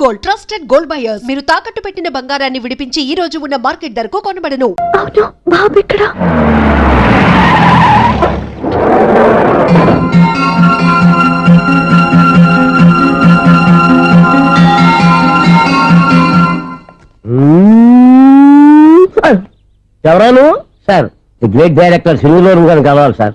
Gold, trusted gold buyers. మీరు తాకట్టు పెట్టిన బంగారాన్ని విడిపించి ఈ రోజు ఉన్న మార్కెట్ ధరకు కొనబడను. అవును, బాబు ఇక్కడ. ఎవరాను sir? The great director Srinivas గారిని కలవాలి సార్.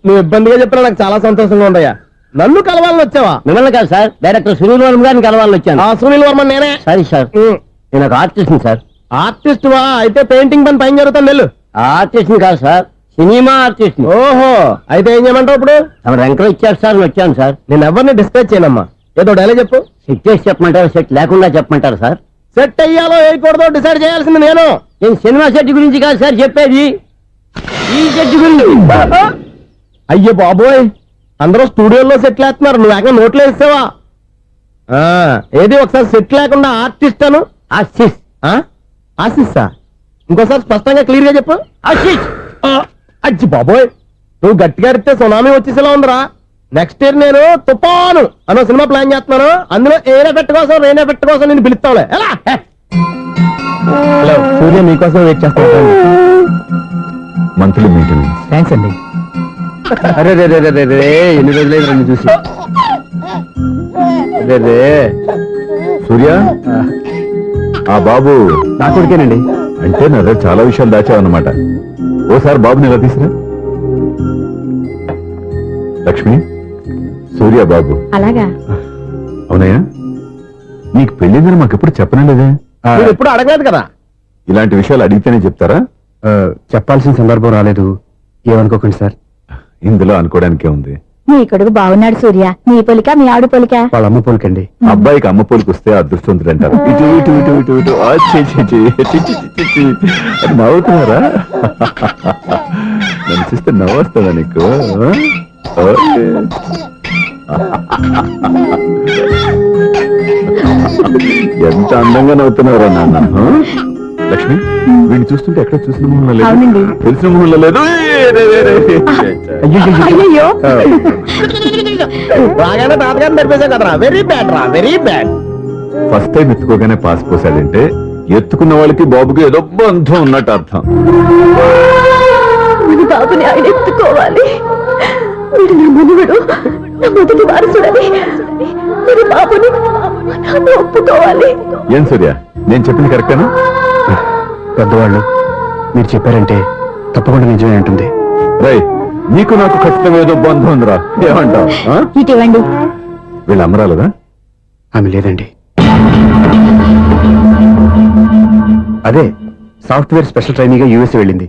నువ్వు ఇబ్బందిగా చెప్పినా నాకు చాలా సంతోషంగా ఉందయ్యా. నన్ను కలవాలని వచ్చావా? మిమ్మల్ని కాదు సార్, డైరెక్టర్ శ్రీనివాస్ గారిని కలవాలని వచ్చాను. సునీల్ వర్మ నేనే. సారీ సార్, నేను ఒక ఆర్టిస్ట్ సార్. ఆర్టిస్ట్ వా? అయితే పెయింటింగ్ పని పైన జరుగుతాను వెళ్ళు. ఆర్టిస్ట్ కాదు సార్, సినిమా ఆర్టిస్ట్. ఓహో, అయితే ఏం చేయమంటావు ఇప్పుడు? తమ ఎంకరేజ్ ఇచ్చారు సార్, వచ్చాను సార్. నేను ఎవరిని డిస్కస్ చేయనమ్మా, ఏదో డైలాగ్ చెప్పు. సెట్ చేసి చెప్పమంటారు, సెట్ లేకుండా చెప్పమంటారు సార్? సెట్ అయ్యాలో వేయకూడదో డిసైడ్ చేయాల్సింది నేను. సినిమా సెట్ గురించి కాదు సార్ చెప్పేది, ఈ సెట్ గురించి. అయ్యో బాబోయ్, అందరూ స్టూడియోలో సెట్ లేస్తున్నారు, నువ్వు ఏకంగా నోట్లో వేస్తావా? ఏది ఒకసారి సెట్ లేకుండా ఆర్టిస్ట్ అను. ఆశిష్. ఆశిస్సా? ఇంకోసారి స్పష్టంగా క్లియర్ గా చెప్పు. ఆశిష్. అజ్జి బాబోయ్, నువ్వు గట్టిగా అడిగితే సునామీ వచ్చేసేలా ఉందిరా. నెక్స్ట్ ఇయర్ నేను తుఫాను అనో సినిమా ప్లాన్ చేస్తున్నాను, అందులో ఎయిర్ ఎఫెక్ట్ కోసం రెయిన్ ఎఫెక్ట్ కోసం నేను పిలుస్తావులే. ఎలా? హలో సూర్య, మీకోసం వెయిట్ చేస్తాను. Monthly maintenance. థ్యాంక్స్ అండి. అరే రే రే రే రే, ఎన్ని రోజులైంది రండి చూసి. అరే రే సూర్య, ఆ బాబు నా కొడుకేనండి. అంటే నా దగ్గర చాలా విషయాలు దాచావన్నమాట. ఓసారి బాబుని ఇలా తీసురా. లక్ష్మి, సూర్య బాబు. అలాగా? అవునయ్యా, నీకు పెళ్ళిందని మాకెప్పుడు చెప్పనలేదే? మీరు ఎప్పుడు అడగలేదు కదా. ఇలాంటి విషయాలు అడిగితేనే చెప్తారా? చెప్పాల్సిన సందర్భం రాలేదు, ఏమనుకోకండి సార్. ఇందులో అనుకోవడానికే ఉంది. నీ కొడుకు బాగున్నాడు సూర్య. నీ పొలిక మీ ఆవిడ పొలిక? వాళ్ళ అమ్మ పోలికండి. అబ్బాయికి అమ్మ పోలికి వస్తే అదృష్టవంతుడు అంటారు. ఇటు ఇటు ఇటు ఇటు ఇటు ఆ, ఛీ, ఛీ, ఛీ, ఛీ, ఛీ, ఛీ, ఛీ. అది నవ్వుతున్నారా? నన్ను చూస్తే నవ్వొస్తుందా నీకు? ఓకే. ఎంత అందంగా నవ్వుతున్నారా నాన్న. లక్ష్మి, వీడిని చూస్తుంటే ఎక్కడ చూసిన మొహంలో లేదు, అవునండి. తెలిసిన మొహంలో లేదు. అయ్యో, బాగానే తాతగారిని నడిపేశావు కదరా. వెరీ బ్యాడ్ రా, వెరీ బ్యాడ్. ఫస్ట్ టైం ఎత్తుకోగానే పాస్ పోసాడంటే ఎత్తుకున్న వాళ్ళకి బాబుకి ఏదో బంధం ఉన్నట్టు అర్థం. మన బాబుని ఆయన ఎత్తుకోవాలి. వీడు నా మనువడు, నా మొదటి వారసుడని మన బాబుని నాన్న ఒప్పుకోవాలి. ఏం సూర్య, నేను చెప్పింది కరెక్టేనా? పెద్దవాళ్ళు మీరు చెప్పారంటే తప్పకుండా నిజమే ఉంటుంది. రై, నీకు నాకు ఖచ్చితంగా ఏదో బంధం ఉందిరా, ఏమంటావు? ఇటువంటి వీళ్ళు అమరాలదా? ఆమె లేదండి. అదే సాఫ్ట్వేర్ స్పెషల్ ట్రైనింగ్ గా యూఎస్ వెళ్ళింది.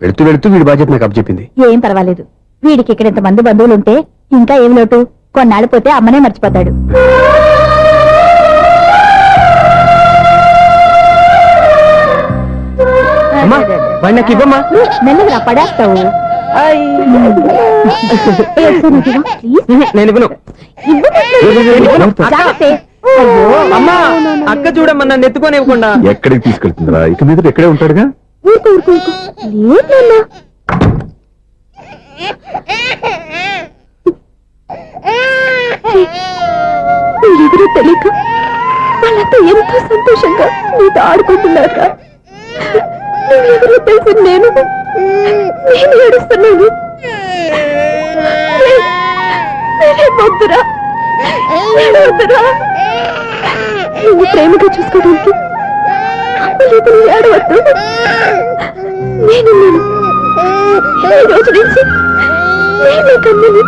వెళుతూ వెళుతూ వీడి బాధ్యత నాకు అప్పచెప్పింది. ఏం పర్వాలేదు. వీడికి ఇక్కడ ఇంతమంది బంధువులు ఉంటే ఇంకా ఏం లోటు. కొన్నాళ్ళు పోతే అమ్మనే మర్చిపోతాడు. మెల్లగా పడేస్తావు. నేను ఇవ్వను. అమ్మా, అక్క చూడమ్మా, నన్ను ఎత్తుకొని ఇవ్వకుండా. ఎక్కడికి తీసుకెళ్తుందిరా? ఇక మీద ఎక్కడే ఉంటాడుగా. ఎవరో తెలియక వాళ్ళంతా ఎంతో సంతోషంగా నీతో ఆడుకుంటున్నాక నువ్వెవరో తెలిసి నేను ఏడుస్తున్నాను. వద్దురా, ఏడవద్దురా. నువ్వు ప్రేమగా చూసుకోవడానికి అమ్మలేదు, ఏడవద్దు. నేను ఈ రోజు నుంచి నేనే కన్నని.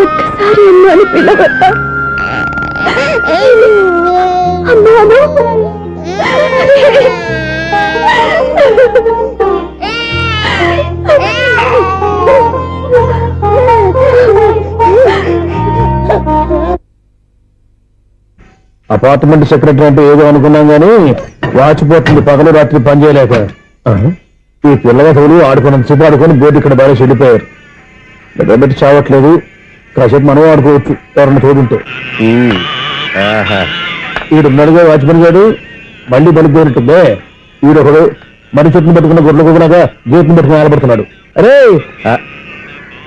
ఒక్కసారి అమ్మాని పిల్లవద్దా? అమ్మాను. అపార్ట్మెంట్ సెక్రటరీ అంటే ఏదో అనుకున్నాం గానీ వాచిపోతుంది పగలు రాత్రి పని చేయలేక. ఈ పిల్లగతులు ఆడుకున్నంత సేపు ఆడుకొని బోర్డు ఇక్కడ బాగా చెడిపోయారు. నిద్రబెట్టి చావట్లేదు, కాసేపు మనం ఆడుకోవచ్చు ఎవరన్నా తోడుంటే. ఈడున్నాడుగా వాచ్మెన్ గారు, మళ్ళీ బలిపోయినట్టుందే. ఈడొకడు మరి చెట్టును పట్టుకున్న గొడ్ల కుదలాగా గేట్ని పట్టుకుని ఆడబడుతున్నాడు. అరే,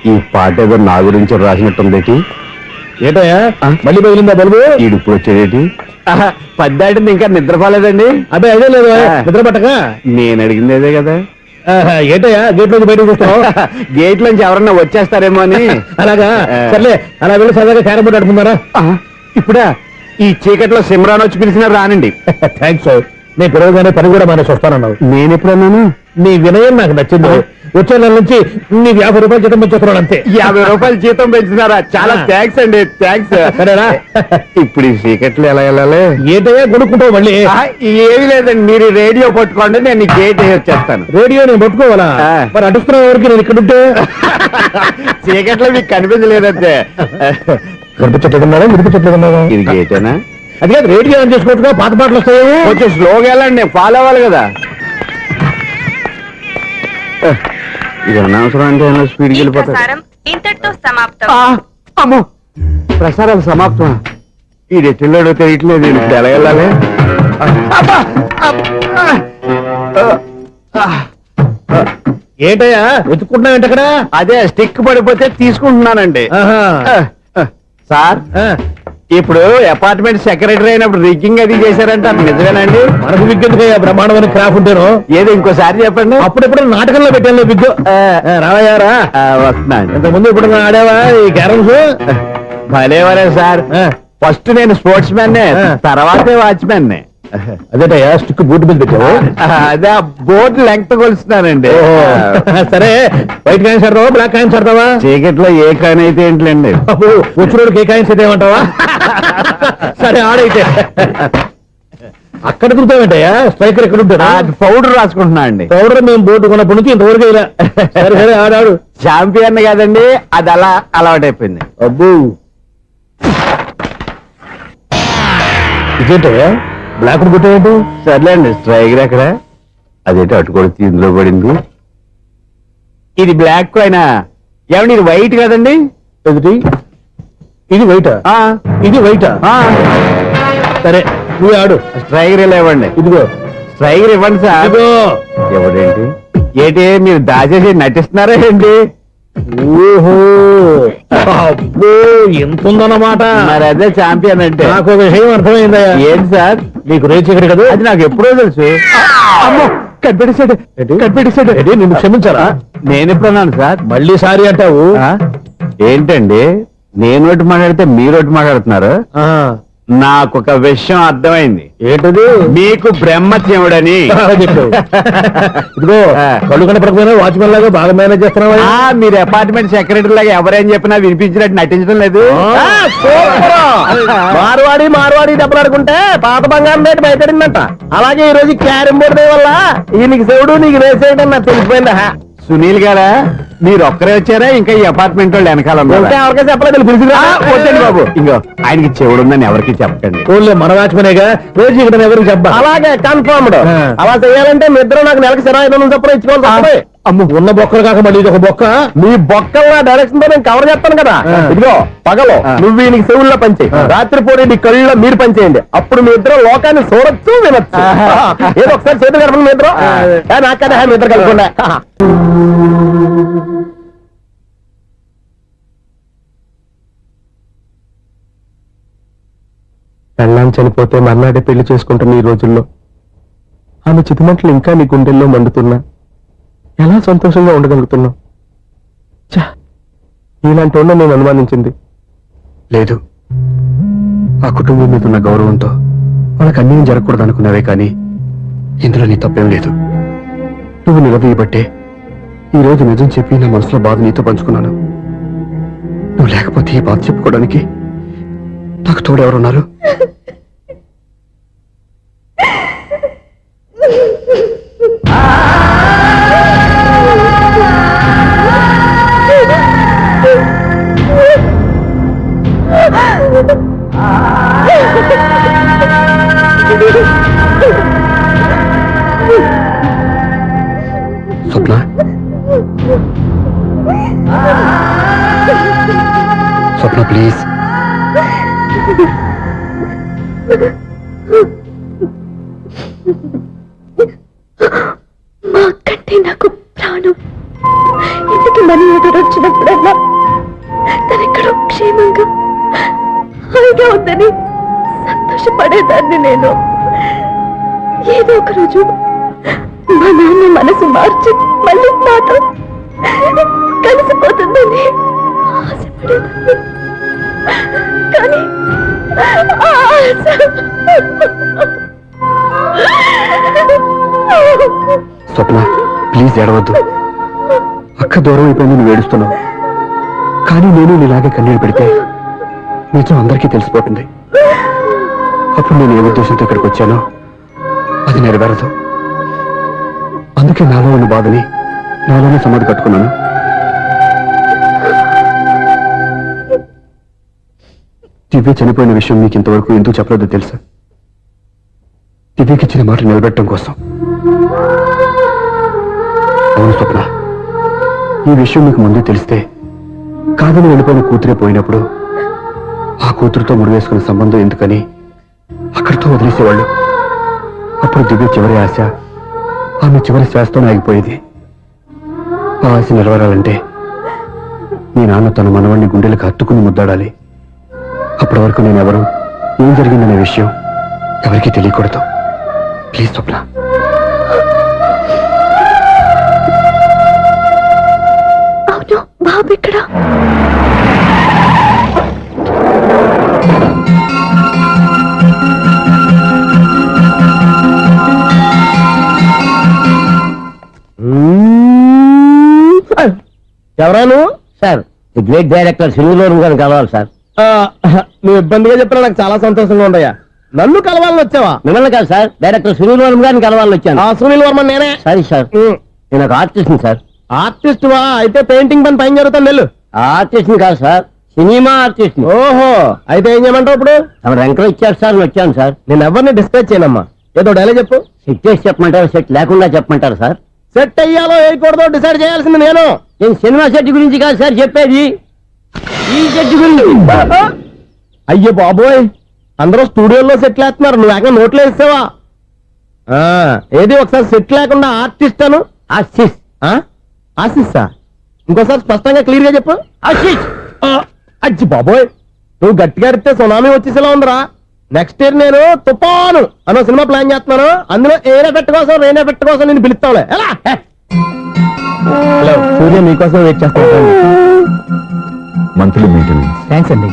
ఈ పాట ఏదో నా గురించి రాసినట్టుంది. ఏటయ్యా మళ్ళీ పగిలిందా బల్బు? ఈడు ఇప్పుడు వచ్చేది పద్దాటింది ఇంకా నిద్రపోలేదండి. అదే అదే లేదు నిద్ర పట్టక. నేను అడిగింది అదే కదా. ఏటయ్యా గేట్ లోకి బయటకు చూస్తావు? గేట్ లోంచి ఎవరన్నా వచ్చేస్తారేమో అని. అలాగా సర్లే అలా వెళ్ళి సరదాగా క్యారం బోర్డు ఆడుకున్నారా? ఇప్పుడా ఈ చీకట్లో సిమ్రాన్ వచ్చి పిలిచినా రానండి. థ్యాంక్స్ నేను పిలవగానే పని కూడా మానేసి వస్తానన్నావు. నేను ఎప్పుడన్నాను? నీ వినయం నాకు నచ్చింది. వచ్చే నెల నుంచి నీకు 50 రూపాయలు జీతం పెంచుతున్నాను అంతే. 50 రూపాయలు జీతం పెంచుతున్నారా? చాలా థ్యాంక్స్ అండి, థ్యాంక్స్. సరేనా? ఇప్పుడు ఈ చీకట్లు ఎలా వెళ్ళాలి? ఏంటయ్యా కొనుక్కుంటావు మళ్ళీ? ఏమీ లేదండి, మీరు రేడియో పట్టుకోండి, నేను గేట్ వేసి వచ్చేస్తాను. రేడియో నేను పట్టుకోవాలా? మరి అడుస్తున్న వరకు నేను ఇక్కడ ఉంటే చీకట్లో మీకు కనిపించలేదంటే. కనిపించట్లేదన్నారా వినిపించట్లేదన్నారా? ఇది గేటేనా? అది కాదు రేడియో ఆన్ చేసుకోవచ్చుగా, పాత పాటలు వస్తాయి. కొంచెం స్లోగా వెళ్ళండి, నేను ఫాలో అవ్వాలి కదా. ఇది అనవసరం అంటే స్పీడ్కి వెళ్ళిపోతాడు. ఇంతటితో సమాప్తం. అమ్మో ప్రసారాలు సమాప్తం. ఈ రెట్టిల్లోడో తెలియట్లేదు, నేను ఇప్పుడు ఎలా వెళ్ళాలి? ఏంటయ్యా వెతుక్కుంటున్నావు ఏంటి అక్కడ? అదే స్టిక్ పడిపోతే తీసుకుంటున్నానండి. సార్ ఇప్పుడు అపార్ట్మెంట్ సెక్రటరీ అయినప్పుడు రిగ్గింగ్ అది చేశారంటే అది నిజమేనండి? మనకు విగ్గెందుకయ్యా బ్రహ్మాండమైన క్రాఫ్ ఉంటాను. ఏదో ఇంకోసారి చెప్పండి. అప్పుడెప్పుడు నాటకంలో పెట్టాను విగ్గు. రావయ్యారా? వస్తున్నాను. ఇంతకుముందు ఇప్పుడు ఆడావా ఈ క్యారమ్స్? భలేవరే సార్, ఫస్ట్ నేను స్పోర్ట్స్ మ్యాన్, తర్వాతే వాచ్మెన్. అదేటయ్యా స్టిక్ బూట్ మీద పెట్టావు? అదే బోర్డు లెంగ్త్ కొలుస్తున్నానండి. సరే వైట్ కాయిన్స్ ఆడతావా బ్లాక్ కాయిన్స్ ఆడతావా? చీకట్లో ఏ కాయిన్ అయితే ఏంటిలేండి. వచ్చినోడికి ఏ కాయిన్స్ అయితే ఏమంటావా? సరే ఆడైతే. అక్కడ తిరుగుతావేంటయ్యా? స్ట్రైకర్ ఎక్కడ ఉంటాడా? పౌడర్ రాసుకుంటున్నా అండి. పౌడర్ మేము బోర్డు కొన్నప్పటి నుంచి ఇంతవరకు ఇలా. సరే సరే ఆడాడు. ఛాంపియన్ కాదండి, అది అలా అలవాటైపోయింది. అబ్బు ఇదేంటయ్యా బ్లాక్ కొట్టాయంటే? సర్లేండి, స్ట్రైకర్ ఎక్కడ? అదేంటి అటుకొడితే ఇందులో పడింది. ఇది బ్లాక్ కాయిన్. ఏమండి ఇది వైట్ కదండి? ఎదుటి ఇది వైటా? ఇది వైటా? సరే నువ్వు ఆడు. స్ట్రైకర్ ఇలా ఇవ్వండి. ఇదిగో స్ట్రైకర్ ఇవ్వండి సార్. ఇదిగో. ఎవడేంటి ఏంటి మీరు దాచేసి నటిస్తున్నారా ఏంటి? ఓహో అబ్బో ఎంత ఉందన్నమాట. మరి అదే ఛాంపియన్ అంటే. నాకు ఒక విషయం అర్థమైందయ్యా. ఏంటి సార్? నీకు రేచి ఇక్కడ కదా? అది నాకు ఎప్పుడో తెలుసు. అమ్మో కనిపెట్టేశాడు, కనిపెట్టేశాడు. నిన్ను క్షమించారా? నేను ఎప్పుడన్నాను సార్? మళ్ళీ సారీ అంటావు? ఏంటండి నేను ఒకటి మాట్లాడితే మీరు ఒకటి మాట్లాడుతున్నారు. నాకు ఒక విషయం అర్థమైంది. ఏంటది? మీకు బ్రహ్మత్యముడని. ఇదిగో కళ్ళు కనపడకపోయినా వాచ్మెన్ లాగా బాగా మేనేజ్ చేస్తున్నావా? మీరు అపార్ట్మెంట్ సెక్రటరీ లాగా ఎవరేం చెప్పినా వినిపించినట్టు నటించడం లేదు. మార్వాడి దెబ్బలాడుకుంటే పాత బంగారం రేటు బయటడిందంట. అలాగే ఈ రోజు క్యారం బోర్డు వల్ల నీకు శివుడు నీకు వేసేయడం నాకు తెలిసిపోయిందా? సునీల్ గారా మీరు ఒక్కరే వచ్చారా? ఇంకా ఈ అపార్ట్మెంట్ వాళ్ళు వెనకాల ఎవరికైనా చెప్పలేదు వద్దండి బాబు. ఇంకో ఆయనకి చెవుడుందని ఎవరికి చెప్పకండి. ఓన్లీ మన వాచ్మనేగా రోజు ఇక్కడ ఎవరికి చెప్పా. అలాగే కన్ఫర్మ్డ్. అలా చేయాలంటే మీ ఇద్దరు నాకు నెలకు 500 చొప్పున ఇచ్చుకోవాలి. అమ్మ ఉన్న బొక్కలు కాక మళ్ళీ ఇది ఒక బొక్క. మీ బొక్కల డైరెక్షన్ తో నేను కవర్ చేస్తాను కదా. ఇదిగో పగలో నువ్వు వీనికి చెవుల్లో పనిచేయి, రాత్రిపూట నీ కళ్ళలో మీరు పనిచేయండి. అప్పుడు మీ ఇద్దరు లోకాన్ని చూడొచ్చు వినొచ్చు. ఏదో ఒకసారి చేతులు కలపండి మీ ఇద్దరు. నాకదే మీ ఇద్దరు కలపకుండా. పెళ్ళాం చనిపోతే మర్నాడే పెళ్లి చేసుకుంటున్న ఈ రోజుల్లో ఆమె చితిమంటలు ఇంకా నీ గుండెల్లో మండుతున్నా ఎలా సంతోషంగా ఉండగలుగుతున్నావు? ఇలాంటి వాళ్ళని నేను అనుమానించింది లేదు. ఆ కుటుంబం మీద ఉన్న గౌరవంతో వాళ్ళకి అన్యాయం జరగకూడదు అనుకున్నావే కానీ ఇందులో నీ తప్పేం లేదు. నువ్వు నిలదీయబట్టే ఈ రోజు నిజం చెప్పి నా మనసులో బాధ నీతో పంచుకున్నాను. నువ్వు లేకపోతే ఈ బాధ చెప్పుకోవడానికి నాకు తోడెవరున్నారు? స్వప్న, స్వప్న ప్లీజ్. మా అక్కంటే నాకు ప్రాణం. ఇంటికి మనీ ఆర్డర్ వచ్చినప్పుడల్లా తనెక్కడో క్షేమంగా అని సంతోషపడేదాన్ని నేను. ఏదో ఒక రోజు మా నాన్న మనసు మార్చి మళ్ళీ నాతో కలిసిపోతుందని ఆశపడేదాన్ని. కానీ ఆ ఆశ స్వప్న, ప్లీజ్ ఏడవద్దు. అక్క దూరం అయిపోయింది, నువ్వు ఏడుస్తున్నావు. కానీ నేను నీలాగే కన్నీళ్ళు పెడితే నిజం అందరికీ తెలిసిపోతుంది. అప్పుడు నేను ఏ ఉద్దేశంతో ఇక్కడికి వచ్చానో అది నెరవేరదు. అందుకే నాలో ఉన్న బాధని నాలోనే సమాధి కట్టుకున్నాను. దివ్య చనిపోయిన విషయం నీకు ఇంతవరకు ఎందుకు చెప్పలేదో తెలుసా? దివ్యకి ఇచ్చిన మాట నిలబెట్టడం కోసం. అవును స్వప్న, ఈ విషయం నీకు ముందే తెలిస్తే కాదని వెళ్ళిపోయిన కూతురే పోయినప్పుడు ఆ కూతురుతో ముడివేసుకున్న సంబంధం ఎందుకని అక్కడితో వదిలేసేవాళ్ళు. అప్పుడు దివ్య చివరి ఆశ ఆమె చివరి శ్వాసతో ఆగిపోయేది. ఆ ఆశ నెరవేరాలంటే మీ నాన్న తన మనవాడిని గుండెలకు హత్తుకుని ముద్దాడాలి. అప్పటి వరకు నేను ఎవరు, ఏం జరిగిందనే విషయం ఎవరికీ తెలియకూడదు. ప్లీజ్ స్వప్న. అవును, బాబు ఇక్కడ. ఎవరాను sir? The great director Sunil గారిని కలవాలి సార్. నువ్వు ఇబ్బందిగా చెప్పినా నాకు చాలా సంతోషంగా ఉందయ్యా. నన్ను కలవాలని వచ్చావా? మిమ్మల్ని కాదు సార్, డైరెక్టర్ సునీల్ వర్మ గారిని కలవాలని వచ్చాను. సునీల్ వర్మ నేనే. సరే సార్, నేను ఒక ఆర్టిస్ట్ సార్. ఆర్టిస్ట్ వా? అయితే పెయింటింగ్ పని పైన జరుగుతాను. వెళ్ళు. ఆర్టిస్ట్ కాదు సార్, సినిమా ఆర్టిస్ట్. ఓహో, అయితే ఏం చేయమంటావు ఇప్పుడు? తమ రంకలు ఇచ్చారు సార్, వచ్చాను సార్. నేను ఎవరిని డిస్కస్ చేయనమ్మా. ఏదో డైలాగ్ చెప్పు. సెట్ చేసి చెప్పమంటారు, సెట్ లేకుండా చెప్పమంటారు సార్? సెట్ అయ్యాలో వేయకూడదో డిసైడ్ చేయాల్సింది నేను. నేను సినిమా సెట్ గురించి కాదు సార్ చెప్పేది, ఈ సెట్ గురించి. అయ్యో బాబోయ్, అందరూ స్టూడియోలో సెట్ వేస్తున్నారు, నువ్వు ఏకంగా నోట్లో వేస్తావా? ఏది ఒకసారి సెట్ లేకుండా ఆర్టిస్ట్ అను. ఆర్టిస్ట్? ఆర్టిస్టా? ఇంకోసారి స్పష్టంగా క్లియర్ గా చెప్పు. ఆర్టిస్ట్. అచ్చి బాబోయ్, నువ్వు గట్టిగా అడిగితే సునామీ వచ్చేసేలా ఉందిరా. నెక్స్ట్ ఇయర్ నేను తుఫాను అన్న సినిమా ప్లాన్ చేస్తున్నాను. అందులో ఎయిర్ ఎఫెక్ట్ కోసం, రెయిన్ ఎఫెక్ట్ కోసం నేను పిలుస్తావులే. ఎలా? హలో, సూర్య మీకోసం వెయిట్ చేస్తాను. Monthly maintenance. థ్యాంక్స్ అండి.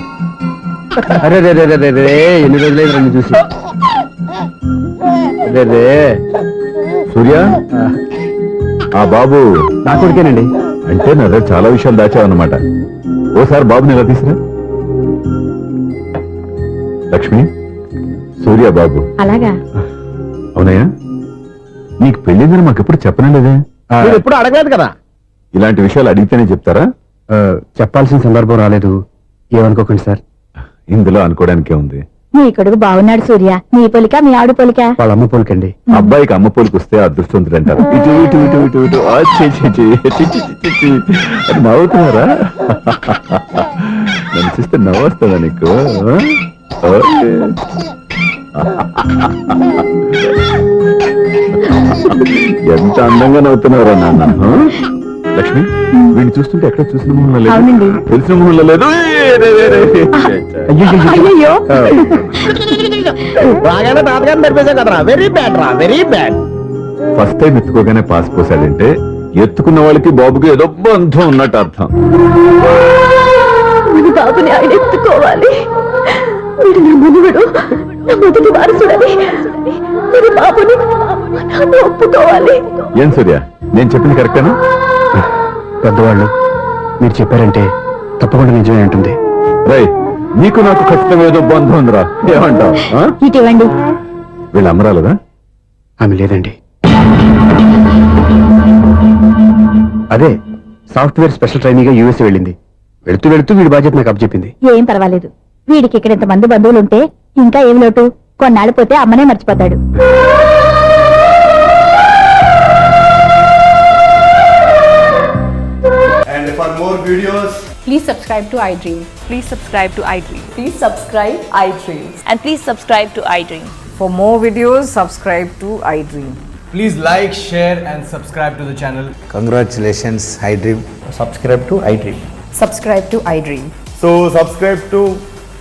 అరే రే రే రే రే, ఎన్ని రోజులైంది రండి చూసి. రే రే సూర్య, ఆ బాబు నా కొడుకేనండి. అంటే నా దగ్గర చాలా విషయాలు దాచావన్నమాట. ఓసారి బాబుని ఎలా తీసురా. లక్ష్మి, సూర్య బాబు. అలాగా? అవునయ్యా, నీకు పెళ్ళిందని మాకెప్పుడు చెప్పనలేదే. మీరు ఎప్పుడు అడగలేదు కదా. ఇలాంటి విషయాలు అడిగితేనే చెప్తారా? చెప్పాల్సిన సందర్భం రాలేదు, ఏమనుకోకండి సార్. ఇందులో అనుకోవడానికే ఉంది. నీ కొడుకు బాగున్నాడు సూర్య. నీ పొలిక మీ ఆవిడ పొలిక? వాళ్ళ అమ్మ పోలికండి. అబ్బాయికి అమ్మ పోలికి వస్తే అదృష్టవంతుడు అంటారు. ఇటు ఇటు ఇటు ఇటు ఇటు ఆ, ఛీ, ఛీ, ఛీ, ఛీ, ఛీ, ఛీ, ఛీ. అది నవ్వుతున్నారా? నన్ను చూస్తే నవ్వొస్తుందా నీకు? ఓకే. ఎంత అందంగా నవ్వుతున్నారా నాన్న. లక్ష్మి, వీడిని చూస్తుంటే ఎక్కడ చూసిన మొహంలో లేదు, అవునండి. తెలిసిన మొహంలో లేదు. అయ్యో, బాగానే తాతగారిని నడిపేశావు కదరా. వెరీ బ్యాడ్ రా, వెరీ బ్యాడ్. ఫస్ట్ టైం ఎత్తుకోగానే పాస్ పోసాడంటే ఎత్తుకున్న వాళ్ళకి బాబుకి ఏదో బంధం ఉన్నట్టు అర్థం. మన బాబుని ఆయన ఎత్తుకోవాలి. వీడు నా మనవడు, నా మొదటి వారసుడని మన బాబుని మా నాన్న ఒప్పుకోవాలి. ఏం సూర్య, నేను చెప్పింది కరెక్టేనా? పెద్దవాళ్ళు మీరు చెప్పారంటే తప్పకుండా నిజమే ఉంటుంది. రై, నీకు నాకు ఖచ్చితంగా ఏదో బంధం ఉందిరా, ఏమంటావు? ఇటువంటి వీళ్ళ అమ్మరాలదా? ఆమె లేదండి. అదే సాఫ్ట్వేర్ స్పెషల్ ట్రైనింగ్ గా యూఎస్ వెళ్ళింది. వెళుతూ వెళుతూ వీడి బాధ్యత నాకు అప్పచెప్పింది. ఏం పర్వాలేదు. వీడికి ఇక్కడ ఇంతమంది బంధువులుంటే ఇంకా ఏం లోటు. కొన్నాళ్ళు పోతే అమ్మనే మర్చిపోతాడు. And for more videos, Please subscribe to iDream. Please subscribe to iDream. Please subscribe iDream. And please subscribe to iDream. For more videos, subscribe to iDream. please like, share and subscribe to the channel. Congratulations, iDream. Subscribe to iDream. Subscribe to iDream. So subscribe to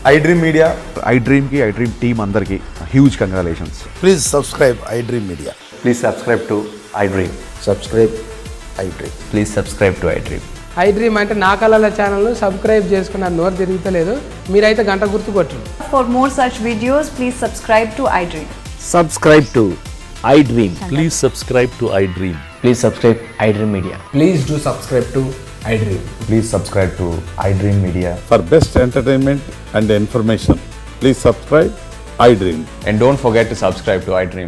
iDream Media. ఐ డ్రీమ్కి iDream team అందరికీ huge congratulations. Please subscribe iDream Media. Please subscribe to iDream. Subscribe iDream. Please subscribe to iDream. iDream అంటే నా కళల ఛానల్ను subscribe చేసుకున్న నోరు తిరుగుతలేదు, మీరైతే గంట గుర్తు కొట్టండి. For more such videos, please subscribe to iDream. Subscribe to I dream. Please subscribe to I dream. Please subscribe iDream Media. Please do subscribe to iDream. Please subscribe to iDream Media. For best entertainment and information please subscribe I dream. And don't forget to subscribe to iDream.